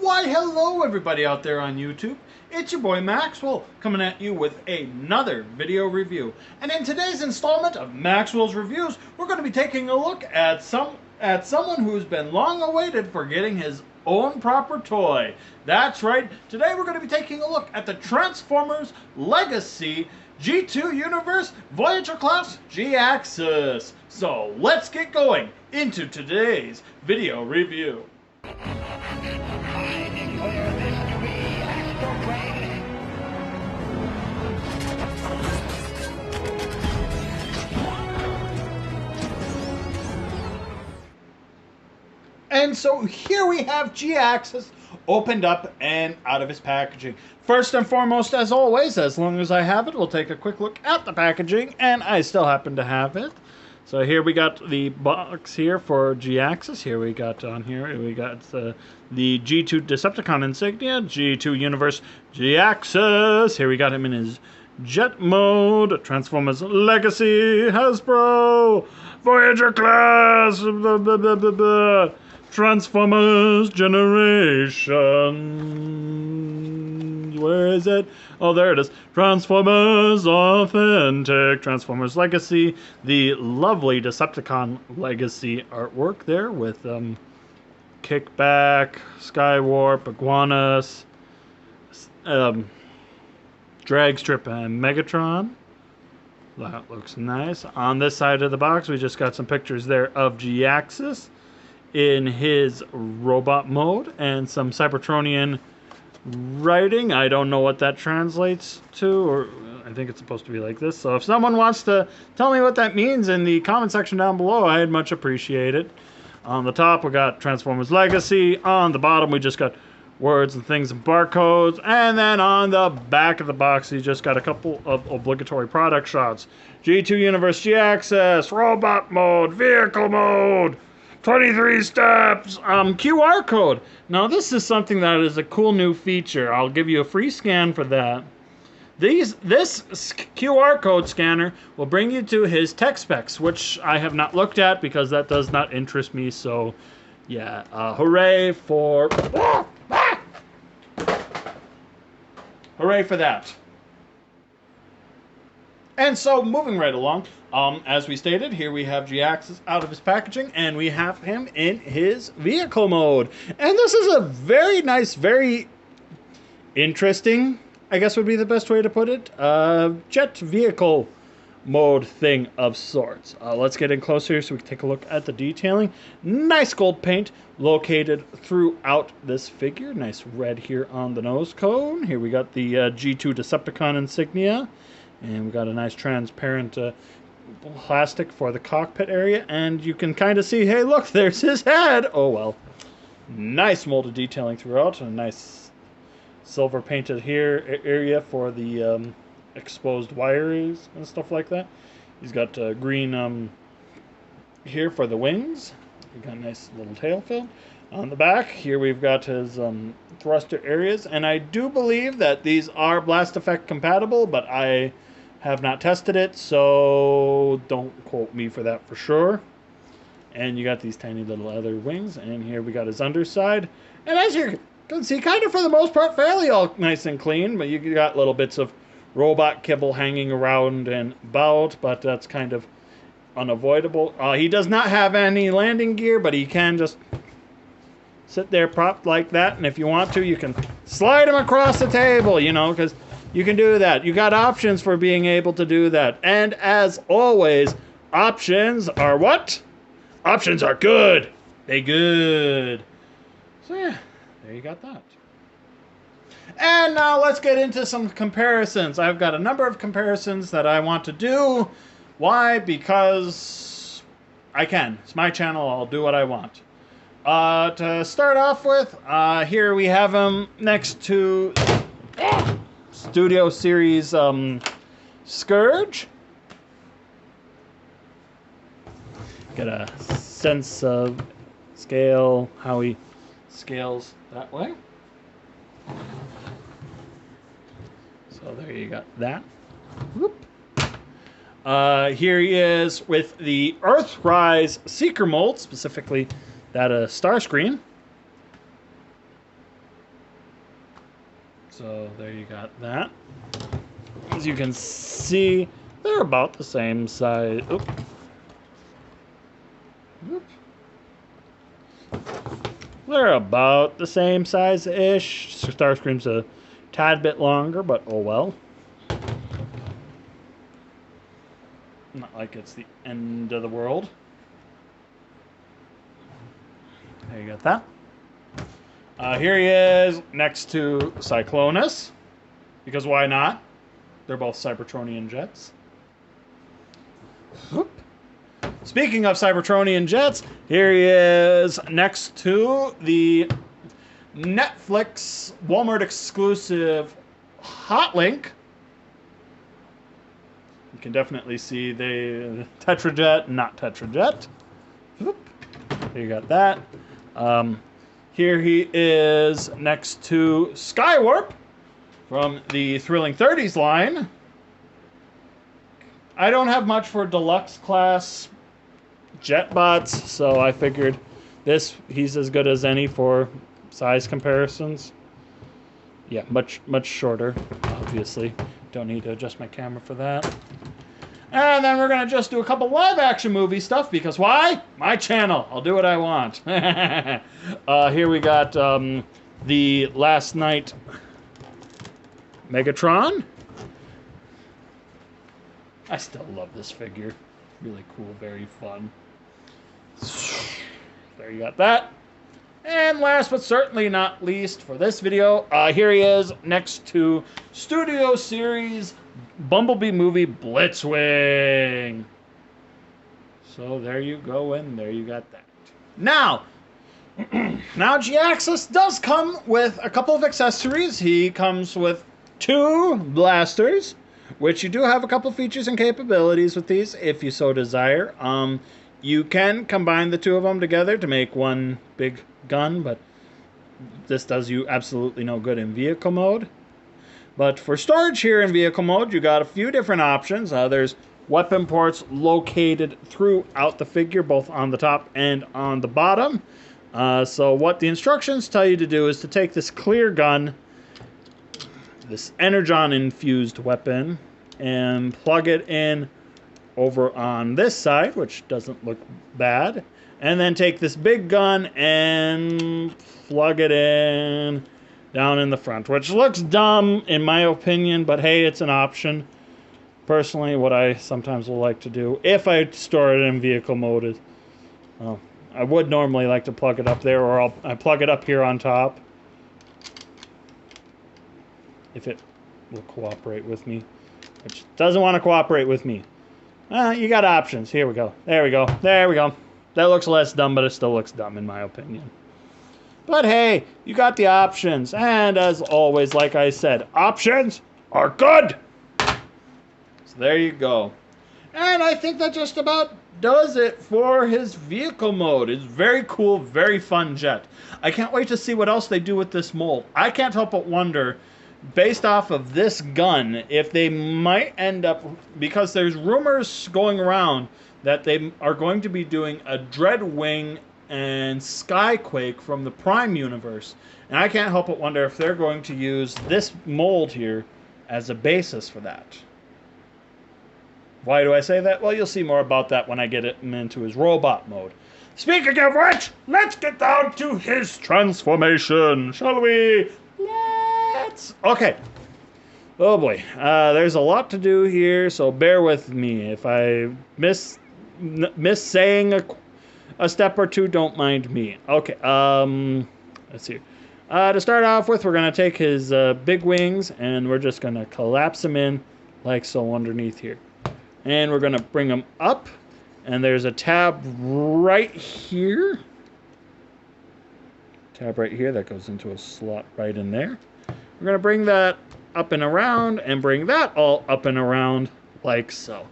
Why, hello everybody out there on YouTube. It's your boy Maxwell coming at you with another video review. And in today's installment of Maxwell's Reviews, we're going to be taking a look at someone who's been long awaited for getting his own proper toy. That's right, today we're going to be taking a look at the Transformers Legacy G2 Universe Voyager Class Jhiaxus. So let's get going into today's video review. I declare this to be astral plane. And so here we have Jhiaxus opened up and out of his packaging. First and foremost, as always, as long as I have it, we'll take a quick look at the packaging, and I still happen to have it. So here we got the box here for Jhiaxus. Here we got the G2 Decepticon insignia, G2 Universe Jhiaxus. Here we got him in his jet mode, Transformers Legacy, Hasbro, Voyager Class, blah, blah, blah, blah, blah. Transformers Generation. Where is it? Oh, there it is. Transformers Authentic. Transformers Legacy. The lovely Decepticon Legacy artwork there with Kickback, Skywarp, Iguanas, Dragstrip, and Megatron. That looks nice. On this side of the box, we just got some pictures there of Jhiaxus in his robot mode and some Cybertronian writing. I don't know what that translates to, or I think it's supposed to be like this. So if someone wants to tell me what that means in the comment section down below, I'd much appreciate it. On the top, we got Transformers Legacy. On the bottom, we just got words and things and barcodes. And then on the back of the box, you just got a couple of obligatory product shots. G2 Universe Jhiaxus, robot mode, vehicle mode, 23 steps, QR code. Now this is something that is a cool new feature. I'll give you a free scan for that. This QR code scanner will bring you to his tech specs, which I have not looked at because that does not interest me. So yeah, hooray for that. And so, moving right along, as we stated, here we have Jhiaxus out of his packaging, and we have him in his vehicle mode. And this is a very nice, very interesting, I guess would be the best way to put it, jet vehicle mode thing of sorts. Let's get in closer so we can take a look at the detailing. Nice gold paint located throughout this figure. Nice red here on the nose cone. Here we got the G2 Decepticon insignia. And we got a nice transparent plastic for the cockpit area. And you can kind of see, hey, look, there's his head. Oh, well. Nice molded detailing throughout. A nice silver painted here area for the exposed wires and stuff like that. He's got green here for the wings. We got a nice little tail fin. On the back, here we've got his thruster areas. And I do believe that these are Blast Effect compatible, but I have not tested it, so don't quote me for that for sure. And you got these tiny little other wings, and here we got his underside. And as you can see, kind of for the most part, fairly all nice and clean, but you got little bits of robot kibble hanging around and about, but that's kind of unavoidable. He does not have any landing gear, but he can just sit there propped like that, and if you want to, you can slide him across the table, you know, because you can do that. You got options for being able to do that. And as always, options are what? Options are good. They good. So yeah, there you got that. And now let's get into some comparisons. I've got a number of comparisons that I want to do. Why? Because I can. It's my channel. I'll do what I want. To start off with, here we have him next to Studio Series Scourge. Get a sense of scale, how he scales that way. So there you got that. Whoop. Here he is with the Earthrise Seeker mold, specifically that Starscream. So there you got that. As you can see, they're about the same size. Oop. Oop. They're about the same size-ish. Starscream's a tad bit longer, but oh well. Not like it's the end of the world. There you got that. Here he is next to Cyclonus. Because why not? They're both Cybertronian jets. Whoop. Speaking of Cybertronian jets, here he is next to the Netflix Walmart exclusive Hotlink. You can definitely see the Tetrajet, not Tetrajet. Whoop. There you got that. Here he is next to Skywarp from the Thrilling 30s line. I don't have much for deluxe class jetbots, so I figured he's as good as any for size comparisons. Yeah, much shorter, obviously. Don't need to adjust my camera for that. And then we're going to just do a couple live action movie stuff, because why? My channel. I'll do what I want. Here we got the Last Night Megatron. I still love this figure. Really cool, very fun. There you got that. And last but certainly not least for this video, here he is next to Studio Series Bumblebee movie Blitzwing. So there you go, and there you got that. Now, Jhiaxus does come with a couple of accessories. He comes with 2 blasters, which you do have a couple features and capabilities with these if you so desire. You can combine the 2 of them together to make one big gun, but this does you absolutely no good in vehicle mode. But for storage here in vehicle mode, you got a few different options. There's weapon ports located throughout the figure, both on the top and on the bottom. So what the instructions tell you to do is to take this clear gun, this energon-infused weapon, and plug it in over on this side, which doesn't look bad. And then take this big gun and plug it in down in the front, which looks dumb in my opinion, but hey, it's an option. Personally, what I sometimes will like to do, if I store it in vehicle mode, is I would normally like to plug it up there, or I plug it up here on top. If it will cooperate with me, which doesn't want to cooperate with me. You got options. Here we go. There we go. There we go. That looks less dumb, but it still looks dumb in my opinion. But hey, you got the options. And as always, like I said, options are good. So there you go. And I think that just about does it for his vehicle mode. It's very cool, very fun jet. I can't wait to see what else they do with this mold. I can't help but wonder, based off of this gun, if they might end up, because there's rumors going around that they are going to be doing a Dreadwing and Skyquake from the Prime universe. And I can't help but wonder if they're going to use this mold here as a basis for that. Why do I say that? Well, you'll see more about that when I get him into his robot mode. Speaking of which, let's get down to his transformation, shall we? Let's. Okay. Oh boy, there's a lot to do here, so bear with me. If I miss saying a step or two, don't mind me. Okay, let's see. To start off with, we're going to take his big wings, and we're just going to collapse them in like so underneath here. And we're going to bring them up, and there's a tab right here. Tab right here that goes into a slot right in there. We're going to bring that up and around, and bring that all up and around like so.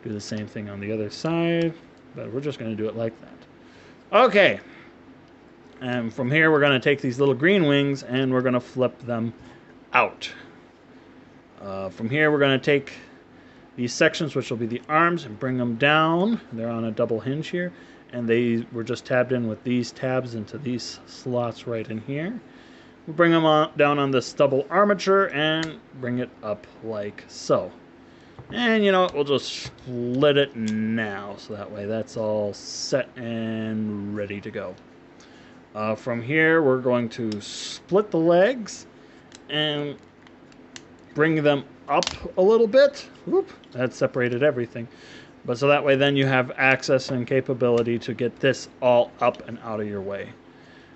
Do the same thing on the other side, but we're just going to do it like that. Okay. And from here, we're going to take these little green wings, and we're going to flip them out. From here, we're going to take these sections, which will be the arms, and bring them down. They're on a double hinge here, and they were just tabbed in with these tabs into these slots right in here. We'll bring them down on this double armature and bring it up like so. And you know what, we'll just split it now, so that way that's all set and ready to go. From here, we're going to split the legs and bring them up a little bit. Whoop, that separated everything. But so that way then you have access and capability to get this all up and out of your way.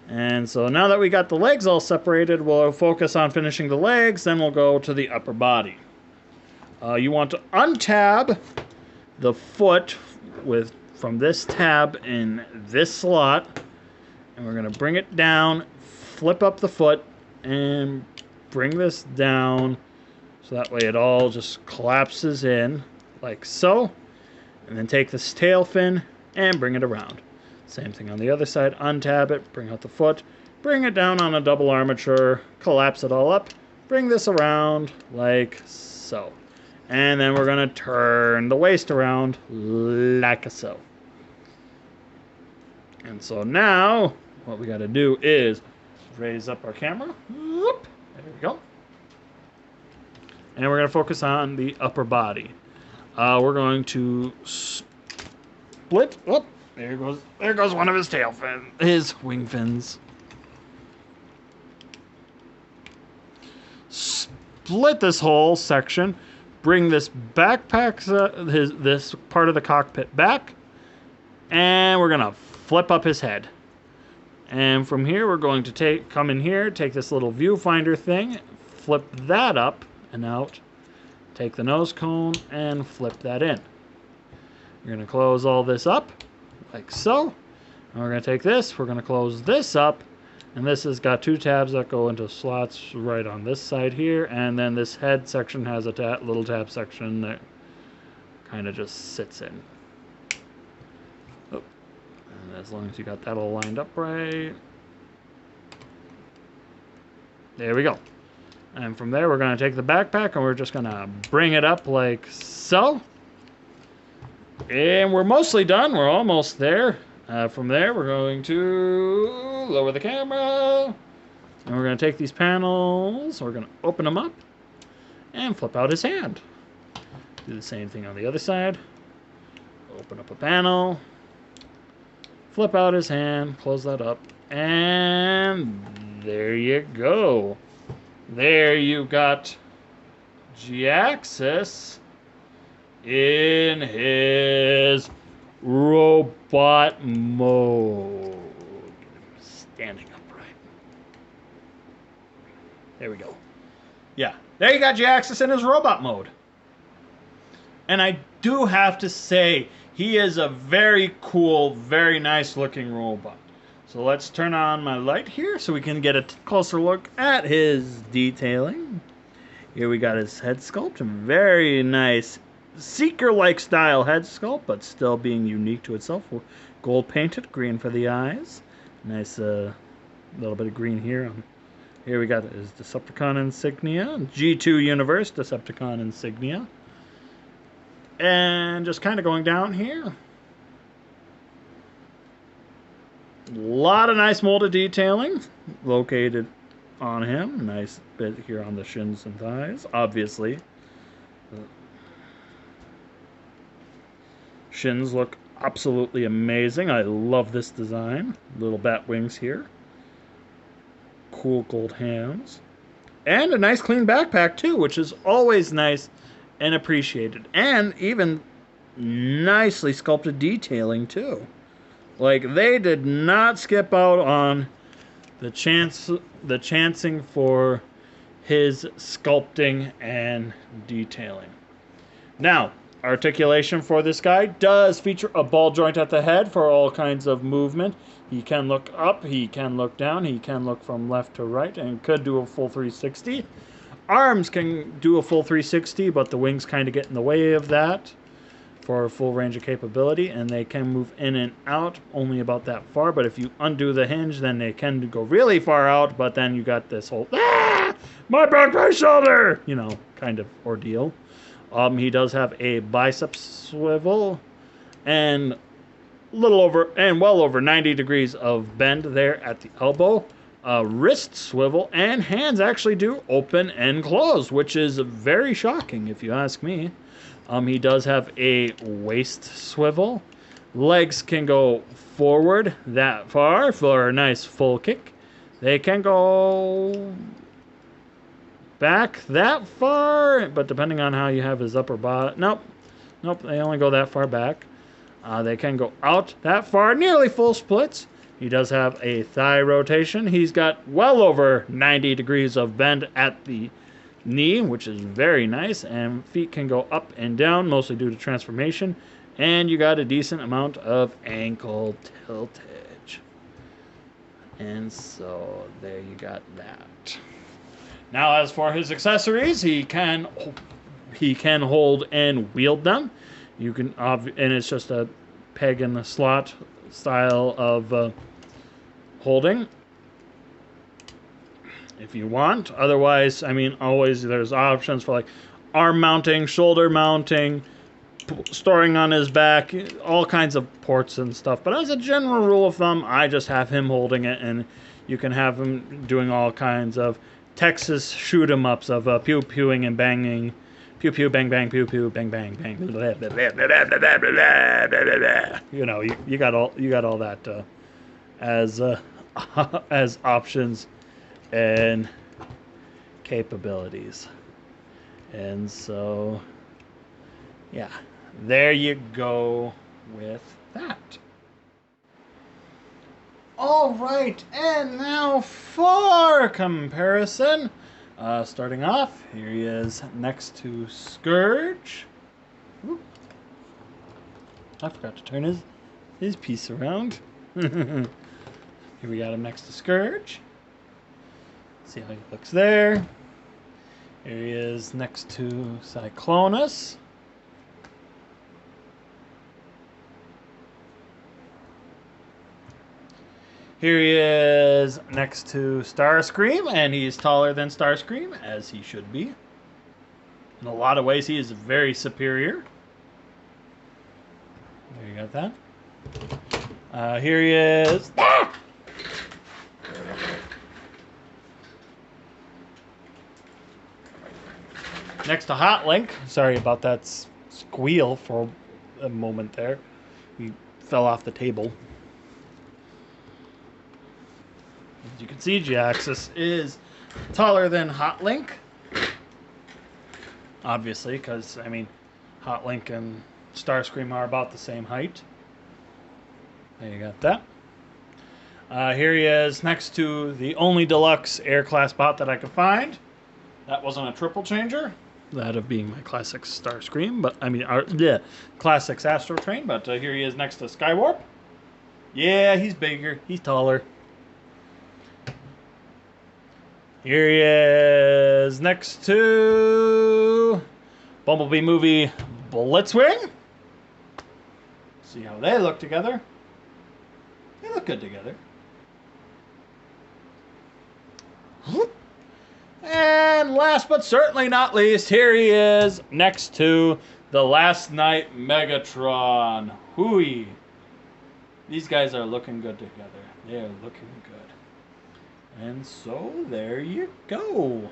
And so now that we got the legs all separated, we'll focus on finishing the legs, then we'll go to the upper body. You want to untab the foot from this tab in this slot, and we're going to bring it down, flip up the foot, and bring this down so that way it all just collapses in like so. And then take this tail fin and bring it around. Same thing on the other side. Untab it, bring out the foot, bring it down on a double armature, collapse it all up, bring this around like so. And then we're going to turn the waist around like so. And so now what we got to do is raise up our camera. Whoop, there we go. And we're going to focus on the upper body. We're going to split. Oh, there goes one of his tail fins, his wing fins. Split this whole section. Bring this backpack, this part of the cockpit back, and we're gonna flip up his head. And from here, we're going to come in here, take this little viewfinder thing, flip that up and out. Take the nose cone and flip that in. You're going to close all this up like so. And we're going to take this, we're going to close this up, and this has got two tabs that go into slots right on this side here, and then this head section has a little tab section that kind of just sits in. Oh. And as long as you got that all lined up right. There we go. And from there, we're going to take the backpack and we're just going to bring it up like so. And we're mostly done. We're almost there. From there, we're going to lower the camera. And we're going to take these panels. We're going to open them up and flip out his hand. Do the same thing on the other side. Open up a panel. Flip out his hand. Close that up. And there you go. There you got Jhiaxus in his robot mode. Standing upright. There we go. Yeah, there you got Jhiaxus in his robot mode. And I do have to say, he is a very cool, very nice looking robot. So let's turn on my light here so we can get a closer look at his detailing. Here we got his head sculpt. Very nice Seeker-like style head sculpt, but still being unique to itself. Gold painted, green for the eyes. Nice little bit of green here. Here we got his Decepticon insignia. G2 Universe Decepticon insignia. And just kind of going down here. A lot of nice molded detailing located on him. Nice bit here on the shins and thighs, obviously. Shins look absolutely amazing. I love this design. Little bat wings here. Cool gold hands. And a nice clean backpack too, which is always nice and appreciated. And even nicely sculpted detailing too. Like, they did not skip out on the chancing for his sculpting and detailing. Now, articulation for this guy does feature a ball joint at the head for all kinds of movement. He can look up, he can look down, he can look from left to right, and could do a full 360. Arms can do a full 360, but the wings kind of get in the way of that for a full range of capability, and they can move in and out only about that far. But if you undo the hinge, then they can go really far out, but then you got this whole my back, my shoulder, you know, kind of ordeal. He does have a bicep swivel and well over 90 degrees of bend there at the elbow, wrist swivel, and hands actually do open and close, which is very shocking if you ask me. He does have a waist swivel. Legs can go forward that far for a nice full kick. They can go back that far, but depending on how you have his upper body. Nope, they only go that far back. They can go out that far, nearly full splits. He does have a thigh rotation. He's got well over 90 degrees of bend at the knee, which is very nice. And feet can go up and down, mostly due to transformation. And you got a decent amount of ankle tiltage. And so there you got that. Now, as for his accessories, he can hold and wield them. You can, and it's just a peg in the slot style of holding, if you want. Otherwise, I mean, always there's options for like arm mounting, shoulder mounting, storing on his back, all kinds of ports and stuff. But as a general rule of thumb, I just have him holding it, and you can have him doing all kinds of Texas shoot 'em ups of pew pewing and banging. Pew pew bang bang pew pew bang bang bang. You know, you got all that as as options and capabilities. And so yeah, there you go with that. All right, and now for comparison. Starting off, here he is next to Scourge. Ooh. I forgot to turn his piece around. Here we got him next to Scourge. See how he looks there. Here he is next to Cyclonus. Here he is next to Starscream, and he's taller than Starscream, as he should be. In a lot of ways, he is very superior. There you got that. Here he is. Next to Hot Link. Sorry about that squeal for a moment there. We fell off the table. As you can see, Jhiaxus is taller than Hot Link. Obviously, because, I mean, Hot Link and Starscream are about the same height. There you got that. Here he is next to the only deluxe Air Class bot that I could find. That wasn't a triple changer. That of being my classic Starscream, but, I mean, classic Astro Train. But here he is next to Skywarp. Yeah, he's bigger. He's taller. Here he is next to Bumblebee movie Blitzwing. See how they look together. They look good together. And last but certainly not least, here he is next to the Last Night Megatron. Hooey. These guys are looking good together. They are looking good. And so, there you go.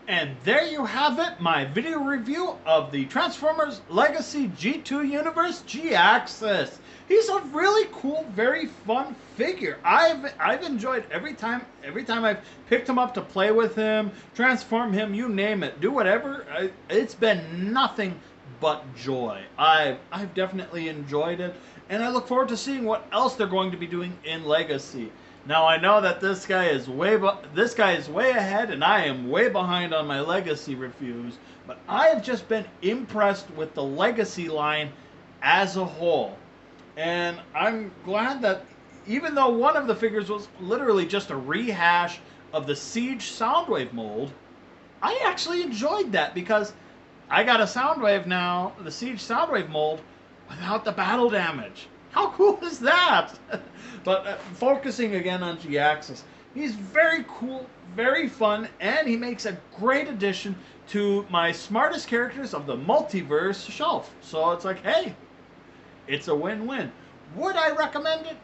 And there you have it, my video review of the Transformers Legacy G2 Universe Jhiaxus. He's a really cool, very fun figure. I've enjoyed every time I've picked him up to play with him, transform him, you name it, do whatever. It's been nothing but joy. I've definitely enjoyed it, and I look forward to seeing what else they're going to be doing in Legacy. Now I know that this guy is way ahead, and I am way behind on my Legacy reviews. But I have just been impressed with the Legacy line as a whole, and I'm glad that even though one of the figures was literally just a rehash of the Siege Soundwave mold, I actually enjoyed that because I got a Soundwave now, the Siege Soundwave mold, without the battle damage. How cool is that? But focusing again on Jhiaxus, he's very cool, very fun, and he makes a great addition to my smartest characters of the multiverse shelf. So it's like, hey, it's a win-win. Would I recommend it?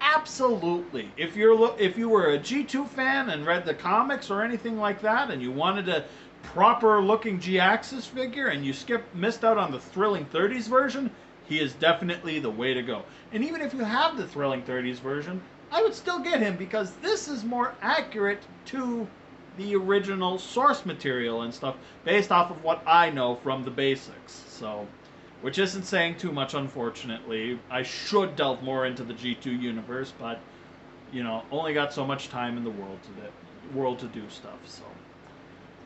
Absolutely. If you were a G2 fan and read the comics or anything like that, and you wanted a proper looking Jhiaxus figure and you missed out on the Thrilling 30s version, he is definitely the way to go. And even if you have the Thrilling 30s version, I would still get him because this is more accurate to the original source material and stuff based off of what I know from the basics. So, which isn't saying too much, unfortunately. I should delve more into the G2 universe, but you know, only got so much time in the world to do stuff. So,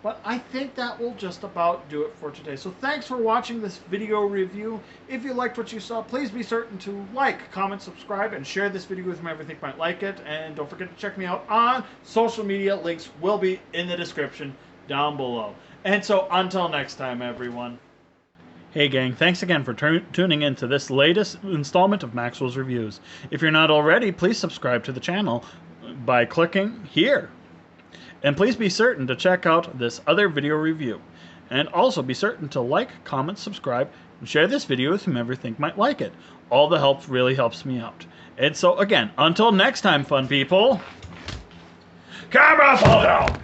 but I think that will just about do it for today. So thanks for watching this video review. If you liked what you saw, please be certain to like, comment, subscribe, and share this video with whomever you think might like it. And don't forget to check me out on social media. Links will be in the description down below. And so until next time, everyone. Hey gang, thanks again for tuning in to this latest installment of Maxwell's Reviews. If you're not already, please subscribe to the channel by clicking here. And please be certain to check out this other video review. And also be certain to like, comment, subscribe, and share this video with whomever you think might like it. All the help really helps me out. And so again, until next time, fun people, camera fall down!